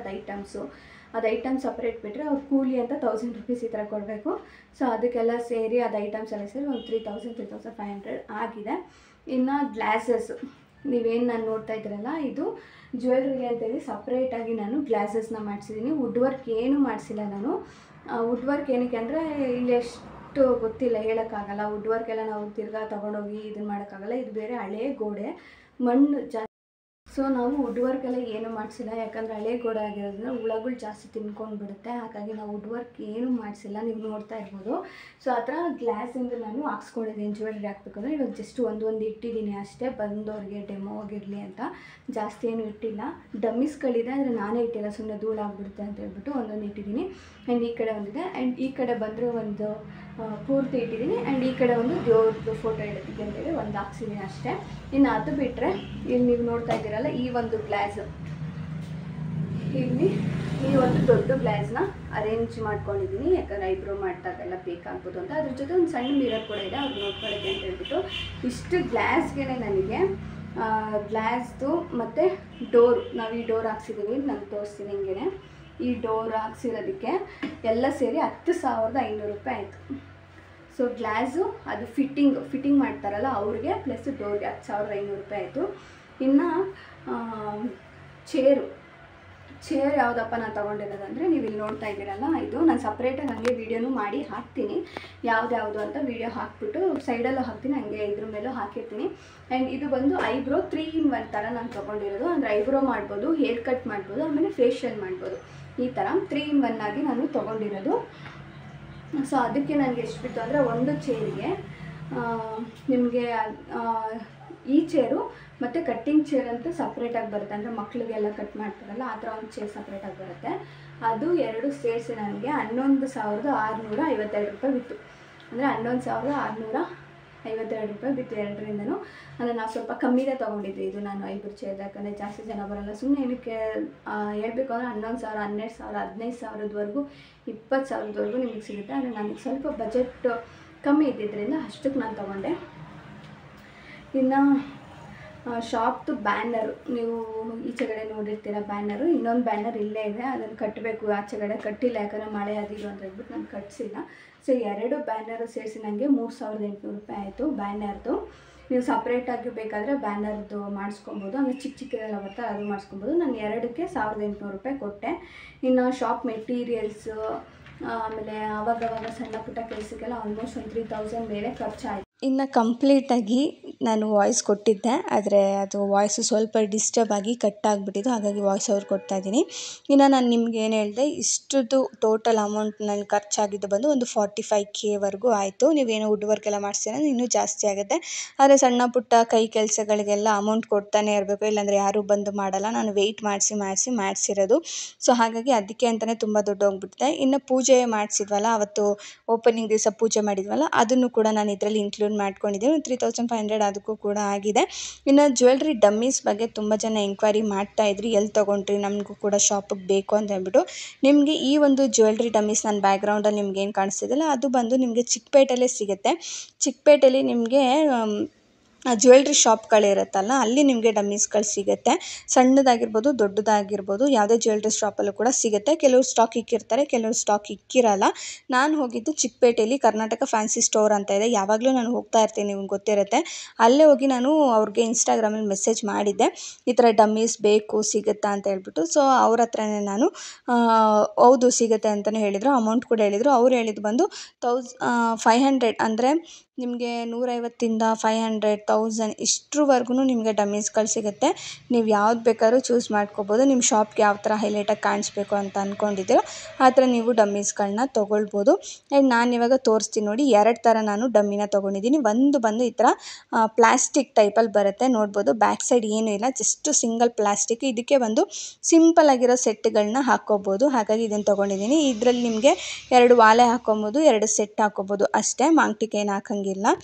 ಅದು ಐಟಮ್ಸ್ ಸಪ್ರೇಟ್ ಬಿಟ್ಟರೆ ಅವ್ರು ಕೂಲಿ ಅಂತ 1,000 ರೂಪೀಸ್ ಈ ಥರ ಕೊಡಬೇಕು. ಸೊ ಅದಕ್ಕೆಲ್ಲ ಸೇರಿ ಅದು ಐಟಮ್ಸ್ ಎಲ್ಲ ಸೇರಿ ಒಂದು 3,000-3,500 ಆಗಿದೆ. ಇನ್ನು ಗ್ಲಾಸಸ್ ನೀವೇನು ನಾನು ನೋಡ್ತಾ ಇದ್ದೀರಲ್ಲ, ಇದು ಜ್ಯುವೆಲ್ರಿಗೆ ಅಂತೇಳಿ ಸಪ್ರೇಟಾಗಿ ನಾನು ಗ್ಲಾಸಸ್ನ ಮಾಡಿಸಿದ್ದೀನಿ. ವುಡ್ ವರ್ಕ್ ಏನೂ ಮಾಡಿಸಿಲ್ಲ ನಾನು. ವುಡ್ ವರ್ಕ್ ಏನಕ್ಕೆ ಅಂದರೆ ಇಲ್ಲಿ ಎಷ್ಟು ಗೊತ್ತಿಲ್ಲ, ಹೇಳೋಕ್ಕಾಗಲ್ಲ. ವುಡ್ ವರ್ಕ್ ಎಲ್ಲ ನಾವು ತಿರ್ಗಾ ತೊಗೊಂಡೋಗಿ ಇದನ್ನು ಮಾಡೋಕ್ಕಾಗಲ್ಲ. ಇದು ಬೇರೆ ಹಳೇ ಗೋಡೆ, ಮಣ್ಣು ಜಾಸ್ತಿ. ಸೊ ನಾವು ವುಡ್ ವರ್ಕೆಲ್ಲ ಏನೂ ಮಾಡಿಸಿಲ್ಲ. ಯಾಕಂದರೆ ಹಳೆ ಗೋಡೆ ಆಗಿರೋದ್ರಿಂದ ಹುಳಗಳು ಜಾಸ್ತಿ ತಿನ್ಕೊಂಡು ಬಿಡುತ್ತೆ. ಹಾಗಾಗಿ ನಾವು ವುಡ್ ವರ್ಕ್ ಏನೂ ಮಾಡಿಸಿಲ್ಲ, ನೀವು ನೋಡ್ತಾ ಇರ್ಬೋದು. ಸೊ ಆ ಥರ ಗ್ಲಾಸಿಂದ ನಾನು ಹಾಕ್ಸ್ಕೊಂಡಿದ್ದೀನಿ ಜ್ಯುವೆಲ್ರಿ ಹಾಕ್ಬೇಕಂದ್ರೆ. ಇವಾಗ ಜಸ್ಟ್ ಒಂದು ಇಟ್ಟಿದ್ದೀನಿ ಅಷ್ಟೇ, ಬಂದವ್ರಿಗೆ ಡೆಮೋ ಆಗಿರಲಿ ಅಂತ. ಜಾಸ್ತಿ ಏನು ಇಟ್ಟಿಲ್ಲ. ಡಮ್ಮಿಸ್ಗಳಿದೆ ಆದರೆ ನಾನೇ ಇಟ್ಟಿಲ್ಲ, ಸುಮ್ಮನೆ ಧೂಳಾಗ್ಬಿಡುತ್ತೆ ಅಂತ ಹೇಳ್ಬಿಟ್ಟು ಒಂದೊಂದು ಇಟ್ಟಿದ್ದೀನಿ. ಆ್ಯಂಡ್ ಈ ಕಡೆ ಒಂದಿದೆ. ಆ್ಯಂಡ್ ಈ ಕಡೆ ಬಂದರೆ ಒಂದು ಪೂರ್ತಿ ಇಟ್ಟಿದ್ದೀನಿ. ಆ್ಯಂಡ್ ಈ ಕಡೆ ಒಂದು ದೇವ್ರದ್ದು ಫೋಟೋ ಇಡೋದಕ್ಕೆ ಅಂತೇಳಿ ಒಂದು ಹಾಕ್ಸಿದ್ದೀನಿ ಅಷ್ಟೇ. ಇನ್ನು ಅದು ಬಿಟ್ಟರೆ ಇಲ್ಲಿ ನೀವು ನೋಡ್ತಾ ಇದ್ದೀರಲ್ಲ ಈ ಒಂದು ಗ್ಲಾಸು, ಇಲ್ಲಿ ಈ ಒಂದು ದೊಡ್ಡ ಗ್ಲಾಸ್ನ ಅರೇಂಜ್ ಮಾಡ್ಕೊಂಡಿದ್ದೀನಿ. ಯಾಕಂದರೆ ಐಬ್ರೋ ಮಾಡ್ದಾಗೆಲ್ಲ ಬೇಕಾಗ್ಬೋದು ಅಂತ. ಅದ್ರ ಜೊತೆ ಒಂದು ಸಣ್ಣ ಮಿರರ್ ಕೂಡ ಇದೆ, ಅವ್ರು ನೋಡ್ಕೊಳ್ಳೋಕ್ಕೆ ಅಂತ ಹೇಳ್ಬಿಟ್ಟು. ಇಷ್ಟು ಗ್ಲಾಸ್ಗೆ ನನಗೆ ಗ್ಲಾಸ್ದು ಮತ್ತು ಡೋರು, ನಾವು ಈ ಡೋರ್ ಹಾಕ್ಸಿದ್ದೀವಿ, ನಾನು ತೋರಿಸ್ತೀನಿ ಹಿಂಗೆ. ಈ ಡೋರ್ ಹಾಕ್ಸಿರೋದಕ್ಕೆ ಎಲ್ಲ ಸೇರಿ 10,500 ರೂಪಾಯಿ ಆಯಿತು. ಸೊ ಗ್ಲಾಸು ಅದು ಫಿಟ್ಟಿಂಗ್ ಮಾಡ್ತಾರಲ್ಲ ಅವ್ರಿಗೆ ಪ್ಲಸ್ ಡೋರ್ಗೆ 10,500 ರೂಪಾಯಿ ಆಯಿತು. ಇನ್ನು ಚೇರ್ ಯಾವುದಪ್ಪ ನಾನು ತೊಗೊಂಡಿರೋದಂದರೆ ನೀವು ಇಲ್ಲಿ ನೋಡ್ತಾ ಇದ್ದೀರಲ್ಲ, ಇದು ನಾನು ಸಪ್ರೇಟಾಗಿ ಹಂಗೆ ವೀಡಿಯೋನೂ ಮಾಡಿ ಹಾಕ್ತೀನಿ, ಯಾವ್ದು ಅಂತ ವೀಡಿಯೋ ಹಾಕ್ಬಿಟ್ಟು ಸೈಡಲ್ಲೂ ಹಾಕ್ತೀನಿ, ಹಂಗೆ ಇದ್ರ ಮೇಲೂ ಹಾಕಿರ್ತೀನಿ. ಆ್ಯಂಡ್ ಇದು ಬಂದು ಐಬ್ರೋ 3 in 1 ಥರ ನಾನು ತೊಗೊಂಡಿರೋದು. ಅಂದರೆ ಐಬ್ರೋ ಮಾಡ್ಬೋದು, ಹೇರ್ ಕಟ್ ಮಾಡ್ಬೋದು, ಆಮೇಲೆ ಫೇಶಿಯಲ್ ಮಾಡ್ಬೋದು. ಈ ಥರ 3 in 1 ಆಗಿ ನಾನು ತೊಗೊಂಡಿರೋದು. ಸೊ ಅದಕ್ಕೆ ನನಗೆ ಎಷ್ಟು ಬಿತ್ತು ಅಂದರೆ ಒಂದು ಚೇರಿಗೆ ನಿಮಗೆ ಈ ಚೇರು ಮತ್ತು ಕಟ್ಟಿಂಗ್ ಚೇರ್ ಅಂತ ಸಪ್ರೇಟಾಗಿ ಬರುತ್ತೆ. ಅಂದರೆ ಮಕ್ಕಳಿಗೆಲ್ಲ ಕಟ್ ಮಾಡ್ತಾರಲ್ಲ ಆ ಥರ ಒಂದು ಚೇರ್ ಸಪ್ರೇಟಾಗಿ ಬರುತ್ತೆ. ಅದು 2 ಸೇರಿಸಿ ನನಗೆ 11,652 ರೂಪಾಯಿ ಬಿತ್ತು. ಅಂದರೆ 11,652 52 ರೂಪಾಯಿ ಬಿತ್ತು ಎರಡರಿಂದನೂ. ಅಂದರೆ ನಾವು ಸ್ವಲ್ಪ ಕಮ್ಮಿನೇ ತೊಗೊಂಡಿದ್ವಿ. ಇದು ನಾನು ಐಬರ್ ಚೇರ್, ಯಾಕಂದರೆ ಜಾಸ್ತಿ ಜನ ಬರೋಲ್ಲ. ಸುಮ್ಮನೆ ಏನಕ್ಕೆ ಹೇಳ್ಬೇಕು ಅಂದರೆ 11,000, 12,000, 15,000ವರೆಗೂ, 20,000ವರೆಗೂ ನಿಮಗೆ ಸಿಗುತ್ತೆ. ಆದರೆ ನನಗೆ ಸ್ವಲ್ಪ ಬಜೆಟ್ ಕಮ್ಮಿ ಇದ್ದಿದ್ದರಿಂದ ಅಷ್ಟಕ್ಕೆ ನಾನು ತೊಗೊಂಡೆ. ಇನ್ನು ಶಾಪ್ದು ಬ್ಯಾನರು ನೀವು ಈಚೆಗಡೆ ನೋಡಿರ್ತೀರ ಬ್ಯಾನರು. ಇನ್ನೊಂದು ಬ್ಯಾನರ್ ಇಲ್ಲೇ ಇದೆ, ಅದನ್ನು ಕಟ್ಟಬೇಕು. ಆಚೆಗಡೆ ಕಟ್ಟಿಲ್ಲ, ಯಾಕಂದರೆ ಮಳೆ ಆದಿಲ್ಲ ಅಂತ ಹೇಳ್ಬಿಟ್ಟು ನಾನು ಕಟ್ಟಿಸಿಲ್ಲ. ಸೊ 2 ಬ್ಯಾನರು ಸೇರಿಸಿ ನನಗೆ 3,800 ರೂಪಾಯಿ ಆಯಿತು ಬ್ಯಾನರ್ದು. ನೀವು ಸಪ್ರೇಟಾಗಿ ಬೇಕಾದರೆ ಬ್ಯಾನರ್ದು ಮಾಡಿಸ್ಕೊಬೋದು, ಅಂದರೆ ಚಿಕ್ಕದೆಲ್ಲ ಬರ್ತದೆ ಅದು ಮಾಡಿಸ್ಕೊಬೋದು. ನಾನು 2ಕ್ಕೆ 1,800 ರೂಪಾಯಿ ಕೊಟ್ಟೆ. ಇನ್ನು ಶಾಪ್ ಮೆಟೀರಿಯಲ್ಸು, ಆಮೇಲೆ ಆವಾಗವಾಗ ಸಣ್ಣ ಪುಟ್ಟ ಕೆಲಸಕ್ಕೆಲ್ಲ ಆಲ್ಮೋಸ್ಟ್ ಒಂದು 3,000 ಮೇಲೆ ಖರ್ಚಾಯಿತು. ಇನ್ನು ಕಂಪ್ಲೀಟಾಗಿ ನಾನು ವಾಯ್ಸ್ ಕೊಟ್ಟಿದ್ದೆ, ಆದರೆ ಅದು ವಾಯ್ಸು ಸ್ವಲ್ಪ ಡಿಸ್ಟರ್ಬ್ ಆಗಿ ಕಟ್ ಆಗಿಬಿಟ್ಟಿದ್ದು, ಹಾಗಾಗಿ ವಾಯ್ಸ್ ಓವರ್ ಕೊಡ್ತಾಯಿದ್ದೀನಿ. ಇನ್ನು ನಾನು ನಿಮ್ಗೆ ಏನು ಹೇಳಿದೆ, ಇಷ್ಟದ್ದು ಟೋಟಲ್ ಅಮೌಂಟ್ ನನಗೆ ಖರ್ಚಾಗಿದ್ದು ಬಂದು ಒಂದು 45Kವರೆಗೂ ಆಯಿತು. ನೀವೇನೋ ವುಡ್ ವರ್ಕ್ ಎಲ್ಲ ಮಾಡಿಸ್ತೀರ ಇನ್ನೂ ಜಾಸ್ತಿ ಆಗುತ್ತೆ. ಆದರೆ ಸಣ್ಣ ಪುಟ್ಟ ಕೈ ಕೆಲಸಗಳಿಗೆಲ್ಲ ಅಮೌಂಟ್ ಕೊಡ್ತಾನೆ ಇರಬೇಕು, ಇಲ್ಲಾಂದರೆ ಯಾರೂ ಬಂದು ಮಾಡಲ್ಲ. ನಾನು ವೆಯ್ಟ್ ಮಾಡಿಸಿರೋದು. ಸೊ ಹಾಗಾಗಿ ಅದಕ್ಕೆ ಅಂತಲೇ ತುಂಬ ದುಡ್ಡು ಹೋಗ್ಬಿಟ್ಟಿದೆ. ಇನ್ನು ಪೂಜೆ ಮಾಡಿಸಿದ್ವಲ್ಲ, ಅವತ್ತು ಓಪನಿಂಗ್ ದಿವಸ ಪೂಜೆ ಮಾಡಿದ್ವಲ್ಲ, ಅದನ್ನು ಕೂಡ ನಾನು ಇದರಲ್ಲಿ ಇನ್ಕ್ಲೂಡ್ ಮಾಡ್ಕೊಂಡಿದ್ದೀನಿ. 3,500 ಅದಕ್ಕೂ ಕೂಡ ಆಗಿದೆ. ಇನ್ನು ಜ್ಯುವೆಲ್ರಿ ಡಮ್ಮೀಸ್ ಬಗ್ಗೆ ತುಂಬ ಜನ ಎಂಕ್ವೈರಿ ಮಾಡ್ತಾಯಿದ್ರಿ, ಎಲ್ಲಿ ತೊಗೊಂಡ್ರಿ, ನಮಗೂ ಕೂಡ ಶಾಪಿಗೆ ಬೇಕು ಅಂತ ಹೇಳ್ಬಿಟ್ಟು. ನಿಮಗೆ ಈ ಒಂದು ಜ್ಯುವೆಲ್ರಿ ಡಮ್ಮೀಸ್ ನನ್ನ ಬ್ಯಾಕ್ಗ್ರೌಂಡಲ್ಲಿ ನಿಮ್ಗೆ ಏನು ಕಾಣಿಸ್ತಿದೆಯಲ್ಲ, ಅದು ಬಂದು ನಿಮಗೆ ಚಿಕ್ಕಪೇಟೆಯಲ್ಲೇ ಸಿಗುತ್ತೆ. ಚಿಕ್ಕಪೇಟೆಯಲ್ಲಿ ನಿಮಗೆ ಜ್ಯುವೆಲ್ರಿ ಶಾಪ್ಗಳಿರುತ್ತಲ್ಲ, ಅಲ್ಲಿ ನಿಮಗೆ ಡಮ್ಮೀಸ್ಗಳು ಸಿಗುತ್ತೆ. ಸಣ್ಣದಾಗಿರ್ಬೋದು, ದೊಡ್ಡದಾಗಿರ್ಬೋದು, ಯಾವುದೇ ಜ್ಯುವೆಲ್ರಿ ಶಾಪಲ್ಲೂ ಕೂಡ ಸಿಗುತ್ತೆ. ಕೆಲವರು ಸ್ಟಾಕ್ ಇಕ್ಕಿರ್ತಾರೆ, ಕೆಲವರು ಸ್ಟಾಕ್ ಇಕ್ಕಿರಲ್ಲ. ನಾನು ಹೋಗಿದ್ದು ಚಿಕ್ಕಪೇಟೆಯಲ್ಲಿ ಕರ್ನಾಟಕ ಫ್ಯಾನ್ಸಿ ಸ್ಟೋರ್ ಅಂತ ಇದೆ. ಯಾವಾಗಲೂ ನಾನು ಹೋಗ್ತಾ ಇರ್ತೀನಿ, ನಿಮ್ಗೆ ಗೊತ್ತಿರುತ್ತೆ. ಅಲ್ಲೇ ಹೋಗಿ ನಾನು ಅವ್ರಿಗೆ ಇನ್ಸ್ಟಾಗ್ರಾಮಲ್ಲಿ ಮೆಸೇಜ್ ಮಾಡಿದ್ದೆ, ಈ ಥರ ಡಮ್ಮೀಸ್ ಬೇಕು ಸಿಗುತ್ತಾ ಅಂತ ಹೇಳ್ಬಿಟ್ಟು. ಸೊ ಅವ್ರ ಹತ್ರನೇ ನಾನು ಹೌದು ಸಿಗುತ್ತೆ ಅಂತಲೇ ಹೇಳಿದರು. ಅಮೌಂಟ್ ಕೂಡ ಹೇಳಿದರು. ಅವ್ರು ಹೇಳಿದ್ದು ಬಂದು 500, ಅಂದರೆ ನಿಮಗೆ 150ಇಂದ 500, 1000 ಇಷ್ಟರವರೆಗೂ ನಿಮಗೆ ಡಮ್ಮೀಸ್ಗಳು ಸಿಗುತ್ತೆ. ನೀವು ಯಾವ್ದು ಬೇಕಾದ್ರೂ ಚೂಸ್ ಮಾಡ್ಕೋಬೋದು. ನಿಮ್ಮ ಶಾಪ್ಗೆ ಯಾವ ಥರ ಹೈಲೈಟಾಗಿ ಕಾಣಿಸ್ಬೇಕು ಅಂತ ಅಂದ್ಕೊಂಡಿದ್ದೀರೋ ಆ ಥರ ನೀವು ಡಮ್ಮೀಸ್ಗಳನ್ನ ತೊಗೊಳ್ಬೋದು. ಆ್ಯಂಡ್ ನಾನು ಇವಾಗ ತೋರಿಸ್ತೀನಿ ನೋಡಿ, 2 ಥರ ನಾನು ಡಮ್ಮಿನ ತೊಗೊಂಡಿದ್ದೀನಿ. ಒಂದು ಬಂದು ಈ ಥರ ಪ್ಲಾಸ್ಟಿಕ್ ಟೈಪಲ್ಲಿ ಬರುತ್ತೆ, ನೋಡ್ಬೋದು. ಬ್ಯಾಕ್ ಸೈಡ್ ಏನೂ ಇಲ್ಲ, ಜಸ್ಟ್ ಸಿಂಗಲ್ ಪ್ಲಾಸ್ಟಿಕ್. ಇದಕ್ಕೆ ಒಂದು ಸಿಂಪಲ್ ಆಗಿರೋ ಸೆಟ್ಗಳನ್ನ ಹಾಕ್ಕೋಬೋದು. ಹಾಗಾಗಿ ಇದನ್ನು ತೊಗೊಂಡಿದ್ದೀನಿ. ಇದರಲ್ಲಿ ನಿಮಗೆ 2 ವಾಲೆ ಹಾಕ್ಕೊಬೋದು, 2 ಸೆಟ್ ಹಾಕ್ಕೋಬೋದು ಅಷ್ಟೇ, ಮಾಂಗ್ಟಿಕೆ ಏನು ಹಾಕಂಗಿಲ್ಲ.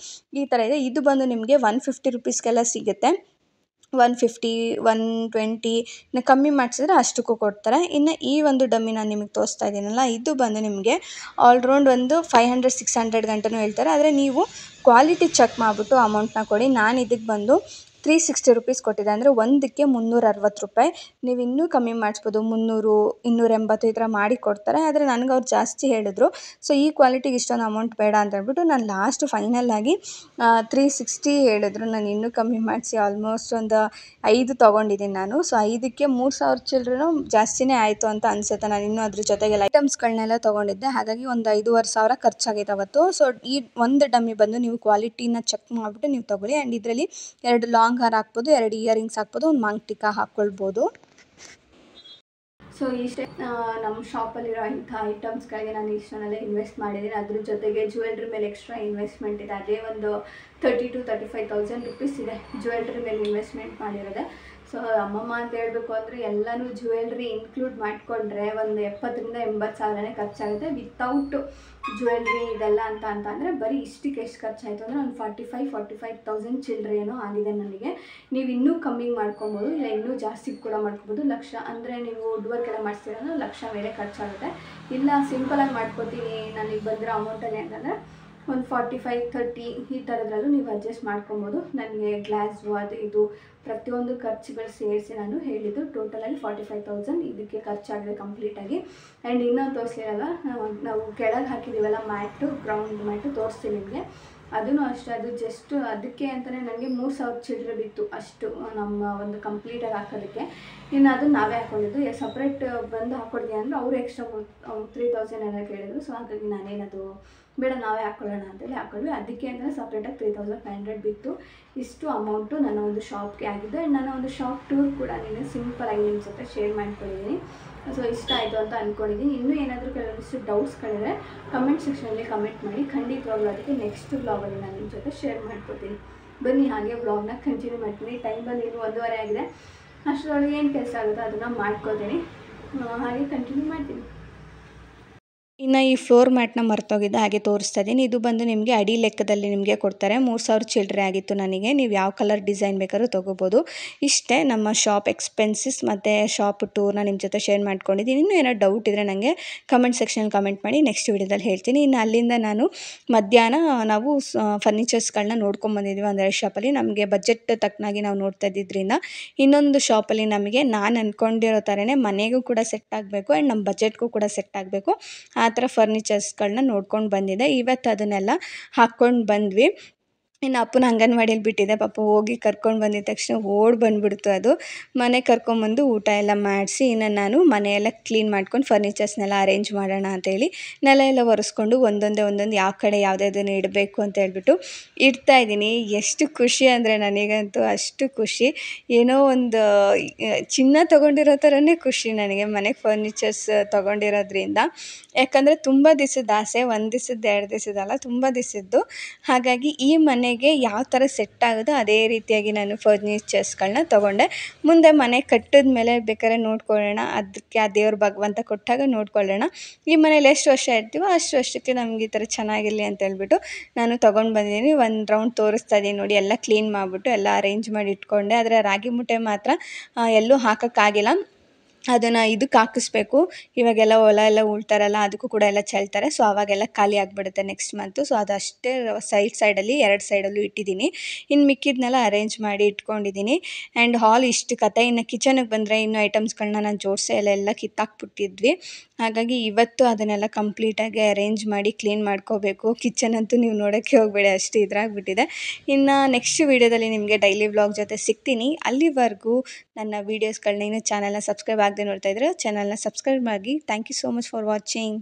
ಈ ಥರ ಇದೆ. ಇದು ಬಂದು ನಿಮಗೆ 150 ರೂಪೀಸ್ಗೆಲ್ಲ ಸಿಗುತ್ತೆ. 150, 120 ಇನ್ನು ಕಮ್ಮಿ ಮಾಡಿಸಿದ್ರೆ ಅಷ್ಟಕ್ಕೂ ಕೊಡ್ತಾರೆ. ಇನ್ನು ಈ ಒಂದು ಡಮ್ಮಿ ನಾನು ನಿಮಗೆ ತೋರಿಸ್ತಾ ಇದ್ದೀನಲ್ಲ, ಇದು ಬಂದು ನಿಮಗೆ ಆಲ್ರೌಂಡ್ ಒಂದು 500, 600 ಗಂಟನೂ ಹೇಳ್ತಾರೆ. ಆದರೆ ನೀವು ಕ್ವಾಲಿಟಿ ಚೆಕ್ ಮಾಡಿಬಿಟ್ಟು ಅಮೌಂಟ್ನ ಕೊಡಿ. ನಾನು ಇದಕ್ಕೆ ಬಂದು 360 ರೂಪೀಸ್ ಕೊಟ್ಟಿದ್ದೆ, ಅಂದರೆ ಒಂದಕ್ಕೆ 360 ರೂಪಾಯಿ. ನೀವು ಇನ್ನೂ ಕಮ್ಮಿ ಮಾಡಿಸ್ಬೋದು, 300, 280 ಈ ಥರ ಮಾಡಿ ಕೊಡ್ತಾರೆ. ಆದರೆ ನನಗೆ ಅವ್ರು ಜಾಸ್ತಿ ಹೇಳಿದ್ರು. ಸೊ ಈ ಕ್ವಾಲಿಟಿಗೆ ಇಷ್ಟೊಂದು ಅಮೌಂಟ್ ಬೇಡ ಅಂತ ಹೇಳ್ಬಿಟ್ಟು ನಾನು ಲಾಸ್ಟ್ ಫೈನಲ್ಲಾಗಿ 360 ಹೇಳಿದ್ರು. ನಾನು ಇನ್ನೂ ಕಮ್ಮಿ ಮಾಡಿಸಿ ಆಲ್ಮೋಸ್ಟ್ ಒಂದು 5 ತೊಗೊಂಡಿದ್ದೀನಿ ನಾನು. ಸೊ 5ಕ್ಕೆ 3,000 ಚಿಲ್ಲರೆನೂ ಜಾಸ್ತಿನೇ ಆಯಿತು ಅಂತ ಅನಿಸುತ್ತೆ. ನಾನು ಇನ್ನೂ ಅದ್ರ ಜೊತೆಗೆಲ್ಲ ಐಟಮ್ಸ್ಗಳನ್ನೆಲ್ಲ ತೊಗೊಂಡಿದ್ದೆ, ಹಾಗಾಗಿ ಒಂದು 5,500 ಖರ್ಚಾಗಿದೆ ಅವತ್ತು. ಸೊ ಈ ಒಂದು ಡಮ್ಮಿ ಬಂದು ನೀವು ಕ್ವಾಲಿಟಿನ ಚೆಕ್ ಮಾಡಿಬಿಟ್ಟು ನೀವು ತೊಗೊಳ್ಳಿ. ಆ್ಯಂಡ್ ಇದರಲ್ಲಿ 2 ಲಾಂಗ್ ಹಾರ ಹಾಕ್ಬೋದು, 2 ಇಯರಿಂಗ್ಸ್ ಹಾಕ್ಬೋದು, ಒಂದು ಮಾಂಗ್ಟಿಕಾ ಹಾಕ್ಕೊಳ್ಬೋದು. ಸೊ ಇಷ್ಟೇ ನಮ್ಮ ಶಾಪಲ್ಲಿರೋ ಇಂಥ ಐಟಮ್ಸ್ಗಳಿಗೆ ನಾನು ಇಷ್ಟನ್ನೆಲ್ಲ ಇನ್ವೆಸ್ಟ್ ಮಾಡಿದ್ದೀನಿ. ಅದ್ರ ಜೊತೆಗೆ ಜ್ಯುವೆಲ್ರಿ ಮೇಲೆ ಎಕ್ಸ್ಟ್ರಾ ಇನ್ವೆಸ್ಟ್ಮೆಂಟ್ ಇದೆ, ಅದೇ ಒಂದು 30,000 to 35,000 ರೂಪೀಸ್ ಇದೆ ಜ್ಯುವೆಲ್ರಿ ಮೇಲೆ ಇನ್ವೆಸ್ಟ್ಮೆಂಟ್ ಮಾಡಿರೋದೆ. ಸೊ ಅಮ್ಮಮ್ಮ ಅಂತ ಹೇಳಬೇಕು ಅಂದರೆ ಎಲ್ಲನೂ ಜ್ಯುವೆಲ್ರಿ ಇನ್ಕ್ಲೂಡ್ ಮಾಡಿಕೊಂಡ್ರೆ ಒಂದು 70,000 to 80,000 ಖರ್ಚಾಗುತ್ತೆ. ವಿತೌಟ್ ಜ್ಯುವೆಲ್ರಿ ಇದೆಲ್ಲ ಅಂತ ಅಂದರೆ ಬರೀ ಇಷ್ಟಕ್ಕೆ ಎಷ್ಟು ಖರ್ಚಾಯಿತು ಅಂದರೆ ಒಂದು 45,000 ಚಿಲ್ಲರೆನೋ ಆಗಿದೆ ನನಗೆ. ನೀವು ಇನ್ನೂ ಕಮ್ಮಿ ಮಾಡ್ಕೊಬೋದು, ಇಲ್ಲ ಇನ್ನೂ ಜಾಸ್ತಿ ಕೂಡ ಮಾಡ್ಕೊಬೋದು. ಲಕ್ಷ ಅಂದರೆ ನೀವು ವುಡ್ ವರ್ಕ್ ಎಲ್ಲ ಮಾಡಿಸ್ತೀರಂದ್ರೆ 1,00,000 ಮೇಲೆ ಖರ್ಚಾಗುತ್ತೆ. ಇಲ್ಲ ಸಿಂಪಲಾಗಿ ಮಾಡ್ಕೊತೀನಿ ನನಗೆ ಬಂದಿರೋ ಅಮೌಂಟಲ್ಲಿ ಅಂತಂದರೆ ಒಂದು 45, 30 ಈ ಥರದ್ರಲ್ಲೂ ನೀವು ಅಡ್ಜಸ್ಟ್ ಮಾಡ್ಕೊಬೋದು. ನನಗೆ ಗ್ಲಾಸು ಅದು ಇದು ಪ್ರತಿಯೊಂದು ಖರ್ಚುಗಳು ಸೇರಿಸಿ ನಾನು ಹೇಳಿದ್ದು ಟೋಟಲಾಗಿ 45,000 ಇದಕ್ಕೆ ಖರ್ಚಾಗಿದೆ ಕಂಪ್ಲೀಟಾಗಿ. ಆ್ಯಂಡ್ ಇನ್ನೊಂದು ತೋರಿಸ್ಲಿಲ್ಲ, ನಾವು ಕೆಳಗೆ ಹಾಕಿದ್ದೀವಲ್ಲ ಮ್ಯಾಟು, ಗ್ರೌಂಡ್ ಮ್ಯಾಟು ತೋರಿಸ್ತೀನಿ ನಿಮಗೆ. ಅದೂ ಅಷ್ಟೇ, ಅದು ಜಸ್ಟ್ ಅದಕ್ಕೆ ಅಂತಲೇ ನನಗೆ 3,000 ಚಿಲ್ಲರೆ ಬಿತ್ತು ಅಷ್ಟು ನಮ್ಮ ಒಂದು ಕಂಪ್ಲೀಟಾಗಿ ಹಾಕೋದಕ್ಕೆ. ಇನ್ನು ಅದು ನಾವೇ ಹಾಕ್ಕೊಂಡಿದ್ದು. ಸಪ್ರೇಟ್ ಬಂದು ಹಾಕ್ಕೊಡ್ತೀನಿ ಅಂದರೆ ಅವರು ಎಕ್ಸ್ಟ್ರಾ 3,000 ಎಲ್ಲ ಕೇಳಿದ್ರು. ಸೊ ಹಾಗಾಗಿ ನಾನೇನದು ಬೇಡ ನಾವೇ ಹಾಕ್ಕೊಳ್ಳೋಣ ಅಂತೇಳಿ ಹಾಕ್ಕೊಂಡ್ವಿ. ಅದಕ್ಕೆ ಅಂತಲೇ ಸಪ್ರೇಟಾಗಿ 3,500 ಬಿತ್ತು. ಇಷ್ಟು ಅಮೌಂಟು ನನ್ನ ಒಂದು ಶಾಪ್ಗೆ ಆಗಿದೆ. ಆ್ಯಂಡ್ ನನ್ನ ಒಂದು ಶಾಪ್ ಟೂರ್ ಕೂಡ ನೀನು ಸಿಂಪಲಾಗಿ ನಿಮ್ಮ ಜೊತೆ ಶೇರ್ ಮಾಡ್ಕೊಂಡಿದ್ದೀನಿ. ಸೊ ಇಷ್ಟ ಆಯಿತು ಅಂತ ಅಂದ್ಕೊಂಡಿದ್ದೀನಿ. ಇನ್ನೂ ಏನಾದರೂ ಕೆಲವೊಂದಿಷ್ಟು ಡೌಟ್ಸ್ಗಳಿದ್ರೆ ಕಮೆಂಟ್ ಸೆಕ್ಷನಲ್ಲಿ ಕಮೆಂಟ್ ಮಾಡಿ, ಖಂಡಿತವಾಗ್ಲೂ ಅದಕ್ಕೆ ನೆಕ್ಸ್ಟ್ ವ್ಲಾಗಲ್ಲಿ ನಾನು ನಿಮ್ಮ ಜೊತೆ ಶೇರ್ ಮಾಡ್ಕೊತೀನಿ. ಬನ್ನಿ ಹಾಗೆ ವ್ಲಾಗ್ನ ಕಂಟಿನ್ಯೂ ಮಾಡ್ತೀನಿ. ಟೈಮ್ ಬಂದು ಇನ್ನೂ 1:15 ಆಗಿದೆ. ಅಷ್ಟರೊಳಗೆ ಏನು ಕೆಲಸ ಆಗುತ್ತೋ ಅದನ್ನು ಮಾಡ್ಕೊತೀನಿ, ಹಾಗೆ ಕಂಟಿನ್ಯೂ ಮಾಡ್ತೀನಿ. ಇನ್ನು ಈ ಫ್ಲೋರ್ ಮ್ಯಾಟ್ನ ಮರ್ತೋಗಿದ್ದೆ, ಹಾಗೆ ತೋರಿಸ್ತಾ ಇದ್ದೀನಿ. ಇದು ಬಂದು ನಿಮಗೆ ಅಡಿ ಲೆಕ್ಕದಲ್ಲಿ ನಿಮಗೆ ಕೊಡ್ತಾರೆ. 3000 ಚಿಲ್ಲರೆ ಆಗಿತ್ತು ನನಗೆ. ನೀವು ಯಾವ ಕಲರ್ ಡಿಸೈನ್ ಬೇಕಾದ್ರೂ ತೊಗೋಬೋದು. ಇಷ್ಟೇ ನಮ್ಮ ಶಾಪ್ ಎಕ್ಸ್ಪೆನ್ಸಸ್ ಮತ್ತು ಶಾಪ್ ಟೂರ್ನ ನಿಮ್ಮ ಜೊತೆ ಶೇರ್ ಮಾಡ್ಕೊಂಡಿದ್ದೀನಿ. ಇನ್ನೂ ಏನೋ ಡೌಟ್ ಇದ್ದರೆ ನನಗೆ ಕಮೆಂಟ್ ಸೆಕ್ಷನಲ್ಲಿ ಕಮೆಂಟ್ ಮಾಡಿ, ನೆಕ್ಸ್ಟ್ ವೀಡಿಯೋದಲ್ಲಿ ಹೇಳ್ತೀನಿ. ಇನ್ನು ಅಲ್ಲಿಂದ ನಾನು ಮಧ್ಯಾಹ್ನ ನಾವು ಫರ್ನಿಚರ್ಸ್ಗಳನ್ನ ನೋಡ್ಕೊಂಬಂದಿದ್ವಿ ಒಂದೆರಡು ಶಾಪಲ್ಲಿ. ನಮಗೆ ಬಜೆಟ್ ತಕ್ಕನಾಗಿ ನಾವು ನೋಡ್ತಾ ಇದ್ದಿದ್ದರಿಂದ ಇನ್ನೊಂದು ಶಾಪಲ್ಲಿ ನಮಗೆ ನಾನು ಅಂದ್ಕೊಂಡಿರೋ ಥರನೇ ಮನೆಗೂ ಕೂಡ ಸೆಟ್ ಆಗಬೇಕು ಆ್ಯಂಡ್ ನಮ್ಮ ಬಜೆಟ್ಗೂ ಕೂಡ ಸೆಟ್ ಆಗಬೇಕು, ಆ ಥರ ಫರ್ನಿಚರ್ಸ್ಗಳನ್ನ ನೋಡ್ಕೊಂಡು ಬಂದಿದ್ದೆ. ಇವತ್ತು ಅದನ್ನೆಲ್ಲ ಹಾಕ್ಕೊಂಡು ಬಂದ್ವಿ. ಇನ್ನು ಅಪ್ಪನ ಅಂಗನವಾಡಿಯಲ್ಲಿ ಬಿಟ್ಟಿದ್ದೆ. ಪಾಪ ಹೋಗಿ ಕರ್ಕೊಂಡು ಬಂದಿದ್ದ ತಕ್ಷಣ ಓಡಿ ಬಂದುಬಿಡ್ತು ಅದು. ಮನೆಗೆ ಕರ್ಕೊಂಬಂದು ಊಟ ಎಲ್ಲ ಮಾಡಿಸಿ ಇನ್ನು ನಾನು ಮನೆಯೆಲ್ಲ ಕ್ಲೀನ್ ಮಾಡ್ಕೊಂಡು ಫರ್ನಿಚರ್ಸ್ನೆಲ್ಲ ಅರೇಂಜ್ ಮಾಡೋಣ ಅಂತೇಳಿ ನೆಲ ಎಲ್ಲ ಒರೆಸ್ಕೊಂಡು ಒಂದೊಂದು ಯಾವ ಕಡೆ ಯಾವುದನ್ನು ಇಡಬೇಕು ಅಂತ ಹೇಳ್ಬಿಟ್ಟು ಇಡ್ತಾಯಿದ್ದೀನಿ. ಎಷ್ಟು ಖುಷಿ ಅಂದರೆ ನನಗಂತೂ ಅಷ್ಟು ಖುಷಿ. ಏನೋ ಒಂದು ಚಿನ್ನ ತೊಗೊಂಡಿರೋ ಥರನೇ ಖುಷಿ ನನಗೆ ಮನೆಗೆ ಫರ್ನಿಚರ್ಸ್ ತೊಗೊಂಡಿರೋದ್ರಿಂದ. ಯಾಕಂದರೆ ತುಂಬ ದಿವಸದ ಆಸೆ, 1 ದಿವಸದ್ದು 2 ದಿವಸದ್ದಲ್ಲ, ತುಂಬ ದಿವಸದ್ದು. ಹಾಗಾಗಿ ಈ ಮನೆಗೆ ಯಾವ ಥರ ಸೆಟ್ ಆಗೋದೋ ಅದೇ ರೀತಿಯಾಗಿ ನಾನು ಫರ್ನಿಚರ್ಸ್ಗಳನ್ನ ತೊಗೊಂಡೆ. ಮುಂದೆ ಮನೆ ಕಟ್ಟಿದ ಮೇಲೆ ಬೇಕಾದ್ರೆ ನೋಡ್ಕೊಳ್ಳೋಣ, ಅದಕ್ಕೆ ಆ ದೇವ್ರ ಭಗವಂತ ಕೊಟ್ಟಾಗ ನೋಡ್ಕೊಳ್ಳೋಣ. ಈ ಮನೇಲಿ ಎಷ್ಟು ವರ್ಷ ಇರ್ತೀವೋ ಅಷ್ಟು ವರ್ಷಕ್ಕೆ ನಮ್ಗೆ ಈ ಥರ ಚೆನ್ನಾಗಿರಲಿ ಅಂತ ಹೇಳ್ಬಿಟ್ಟು ನಾನು ತೊಗೊಂಡು ಬಂದಿದ್ದೀನಿ. ಒಂದು ರೌಂಡ್ ತೋರಿಸ್ತಾ ಇದ್ದೀನಿ ನೋಡಿ. ಎಲ್ಲ ಕ್ಲೀನ್ ಮಾಡಿಬಿಟ್ಟು ಎಲ್ಲ ಅರೇಂಜ್ ಮಾಡಿ ಇಟ್ಕೊಂಡೆ. ಆದರೆ ರಾಗಿ ಮುಟ್ಟೆ ಮಾತ್ರ ಎಲ್ಲೂ ಹಾಕೋಕ್ಕಾಗಿಲ್ಲ. ಅದನ್ನು ಇದಕ್ಕೆ ಹಾಕಿಸ್ಬೇಕು. ಇವಾಗೆಲ್ಲ ಹೊಲ ಎಲ್ಲ ಉಳ್ತಾರಲ್ಲ, ಅದಕ್ಕೂ ಕೂಡ ಎಲ್ಲ ಚೆಲ್ತಾರೆ. ಸೊ ಅವಾಗೆಲ್ಲ ಖಾಲಿ ಆಗಿಬಿಡುತ್ತೆ ನೆಕ್ಸ್ಟ್ ಮಂತು. ಸೊ ಅದಷ್ಟೇ ಸೈಡಲ್ಲಿ 2 ಸೈಡಲ್ಲೂ ಇಟ್ಟಿದ್ದೀನಿ. ಇನ್ನು ಮಿಕ್ಕಿದ್ನೆಲ್ಲ ಅರೇಂಜ್ ಮಾಡಿ ಇಟ್ಕೊಂಡಿದ್ದೀನಿ. ಆ್ಯಂಡ್ ಹಾಲ್ ಇಷ್ಟು ಕತೆ. ಇನ್ನು ಕಿಚನಿಗೆ ಬಂದರೆ ಇನ್ನೂ ಐಟಮ್ಸ್ಗಳನ್ನ ನಾನು ಜೋಡಿಸೇ ಎಲ್ಲ ಕಿತ್ತಾಕ್ಬಿಟ್ಟಿದ್ವಿ. ಹಾಗಾಗಿ ಇವತ್ತು ಅದನ್ನೆಲ್ಲ ಕಂಪ್ಲೀಟಾಗಿ ಅರೇಂಜ್ ಮಾಡಿ ಕ್ಲೀನ್ ಮಾಡ್ಕೋಬೇಕು. ಕಿಚನ್ ಅಂತೂ ನೀವು ನೋಡೋಕ್ಕೆ ಹೋಗಬೇಡಿ, ಅಷ್ಟು ಇದ್ರಾಗ್ಬಿಟ್ಟಿದೆ. ಇನ್ನು ನೆಕ್ಸ್ಟ್ ವೀಡಿಯೋದಲ್ಲಿ ನಿಮಗೆ ಡೈಲಿ ವ್ಲಾಗ್ ಜೊತೆ ಸಿಗ್ತೀನಿ. ಅಲ್ಲಿವರೆಗೂ ನನ್ನ ವೀಡಿಯೋಸ್ಗಳನ್ನ ಇನ್ನೂ ಚಾನಲ್ನ ಸಬ್ಸ್ಕ್ರೈಬ್ ಆಗದೆ ನೋಡ್ತಾ ಇದ್ದರೆ ಚಾನಲ್ನ ಸಬ್ಸ್ಕ್ರೈಬ್ ಮಾಡಿ. Thank you so much for watching.